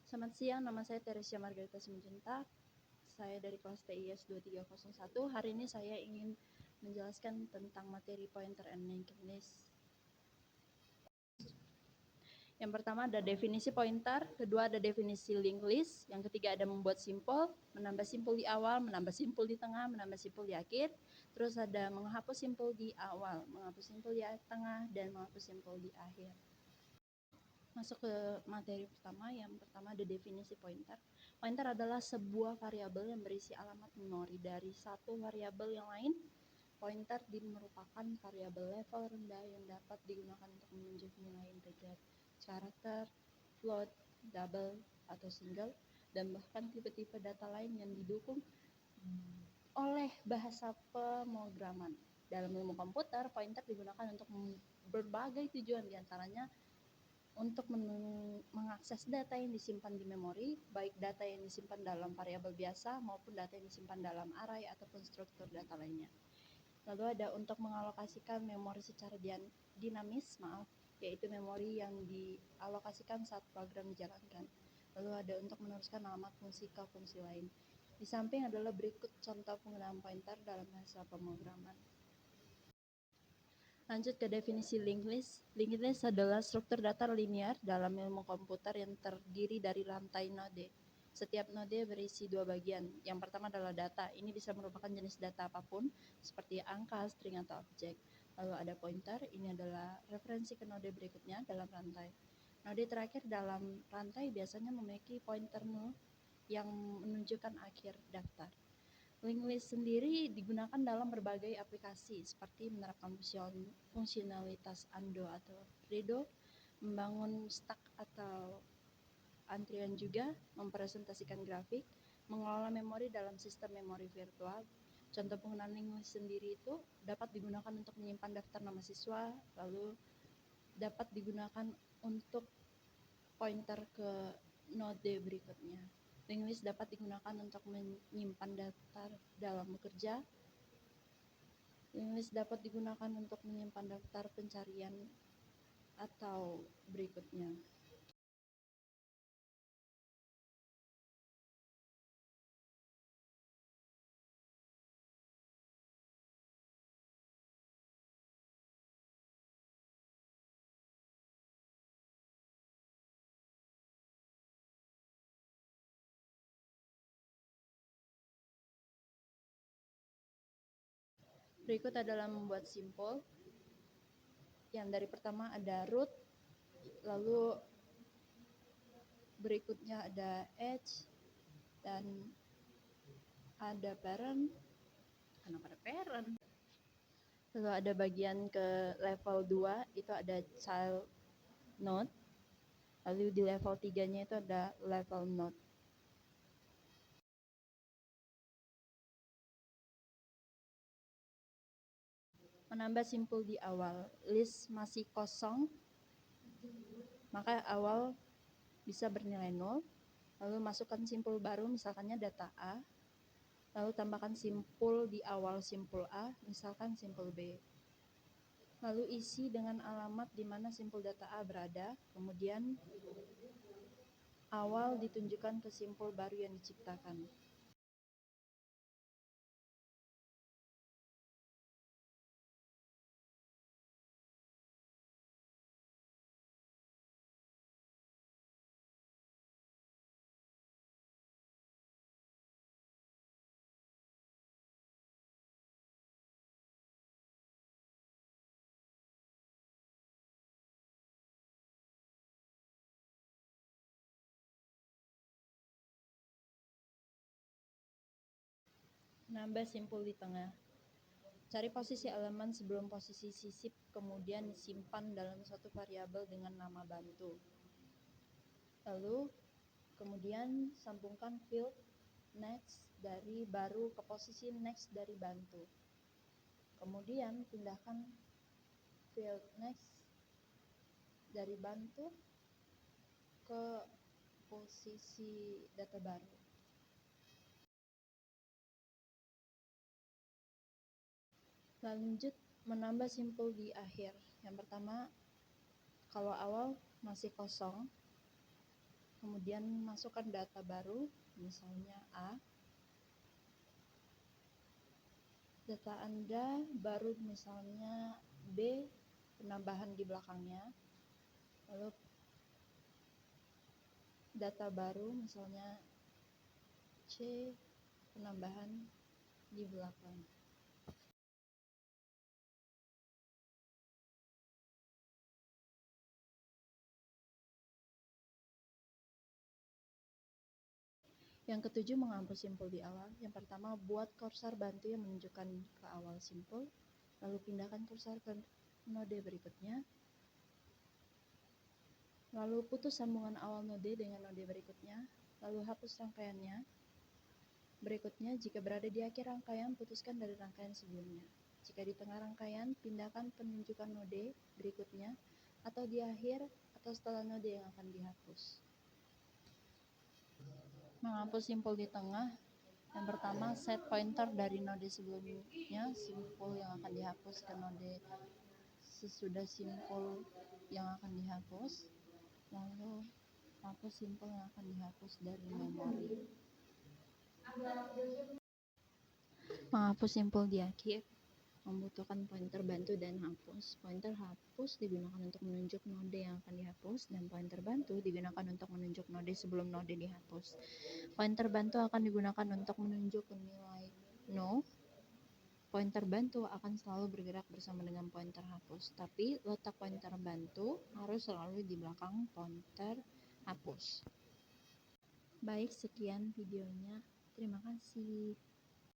Selamat siang, nama saya Teresia Margarita Simanjuntak. Saya dari kelas TIS 2301. Hari ini saya ingin menjelaskan tentang materi pointer and linked list. Yang pertama ada definisi pointer, kedua ada definisi linked list, yang ketiga ada membuat simpul, menambah simpul di awal, menambah simpul di tengah, menambah simpul di akhir, terus ada menghapus simpul di awal, menghapus simpul di tengah, dan menghapus simpul di akhir. Masuk ke materi pertama, yang pertama ada definisi pointer. Pointer adalah sebuah variabel yang berisi alamat memori dari satu variabel yang lain. Pointer merupakan variabel level rendah yang dapat digunakan untuk menunjuk nilai integer, karakter, float, double, atau single, dan bahkan tipe-tipe data lain yang didukung oleh bahasa pemrograman. Dalam ilmu komputer, pointer digunakan untuk berbagai tujuan, diantaranya untuk mengakses data yang disimpan di memori, baik data yang disimpan dalam variabel biasa maupun data yang disimpan dalam array ataupun struktur data lainnya. Lalu ada untuk mengalokasikan memori secara dinamis, yaitu memori yang dialokasikan saat program dijalankan. Lalu ada untuk meneruskan alamat fungsi ke fungsi lain. Di samping adalah berikut contoh penggunaan pointer dalam bahasa pemrograman. Lanjut ke definisi linked list. Linked list adalah struktur data linear dalam ilmu komputer yang terdiri dari rantai node. Setiap node berisi dua bagian. Yang pertama adalah data. Ini bisa merupakan jenis data apapun, seperti angka, string, atau objek. Lalu ada pointer. Ini adalah referensi ke node berikutnya dalam rantai. Node terakhir dalam rantai biasanya memiliki pointer null yang menunjukkan akhir daftar. Linked list sendiri digunakan dalam berbagai aplikasi seperti menerapkan fungsionalitas undo atau redo, membangun stack atau antrian juga, mempresentasikan grafik, mengelola memori dalam sistem memori virtual. Contoh penggunaan linked list sendiri itu dapat digunakan untuk menyimpan daftar nama siswa, lalu dapat digunakan untuk pointer ke node berikutnya. Linked list dapat digunakan untuk menyimpan daftar dalam bekerja. Linked list dapat digunakan untuk menyimpan daftar pencarian atau berikutnya. Berikut adalah membuat simpul. Yang dari pertama ada root, lalu berikutnya ada edge, dan ada parent. Kenapa ada parent? Lalu ada bagian ke level 2, itu ada child node. Lalu di level 3-nya itu ada level node. Menambah simpul di awal. List masih kosong, maka awal bisa bernilai 0. Lalu masukkan simpul baru, misalkannya data A. Lalu tambahkan simpul di awal simpul A, misalkan simpul B. Lalu isi dengan alamat di mana simpul data A berada. Kemudian awal ditunjukkan ke simpul baru yang diciptakan. Nambah simpul di tengah. Cari posisi elemen sebelum posisi sisip, kemudian simpan dalam suatu variabel dengan nama bantu. Lalu kemudian sambungkan field next dari baru ke posisi next dari bantu. Kemudian pindahkan field next dari bantu ke posisi data baru. Lanjut menambah simpul di akhir. Yang pertama, kalau awal masih kosong, Kemudian masukkan data baru, misalnya A. Data Anda baru misalnya B, penambahan di belakangnya. Lalu data baru misalnya C, penambahan di belakang. Yang ketujuh, menghapus simpul di awal. Yang pertama, buat kursor bantu yang menunjukkan ke awal simpul, lalu pindahkan kursor ke node berikutnya, lalu putus sambungan awal node dengan node berikutnya, lalu hapus rangkaiannya. Berikutnya, jika berada di akhir rangkaian, putuskan dari rangkaian sebelumnya. Jika di tengah rangkaian, pindahkan penunjukan node berikutnya, atau di akhir atau setelah node yang akan dihapus. Menghapus simpul di tengah. Yang pertama, set pointer dari node sebelumnya, simpul yang akan dihapus ke node sesudah simpul yang akan dihapus, lalu hapus simpul yang akan dihapus dari memori. Menghapus simpul di akhir membutuhkan pointer bantu dan hapus. Pointer hapus digunakan untuk menunjuk node yang akan dihapus, dan pointer bantu digunakan untuk menunjuk node sebelum node dihapus. Pointer bantu akan digunakan untuk menunjuk nilai no. Pointer bantu akan selalu bergerak bersama dengan pointer hapus, tapi letak pointer bantu harus selalu di belakang pointer hapus. Baik, sekian videonya. Terima kasih.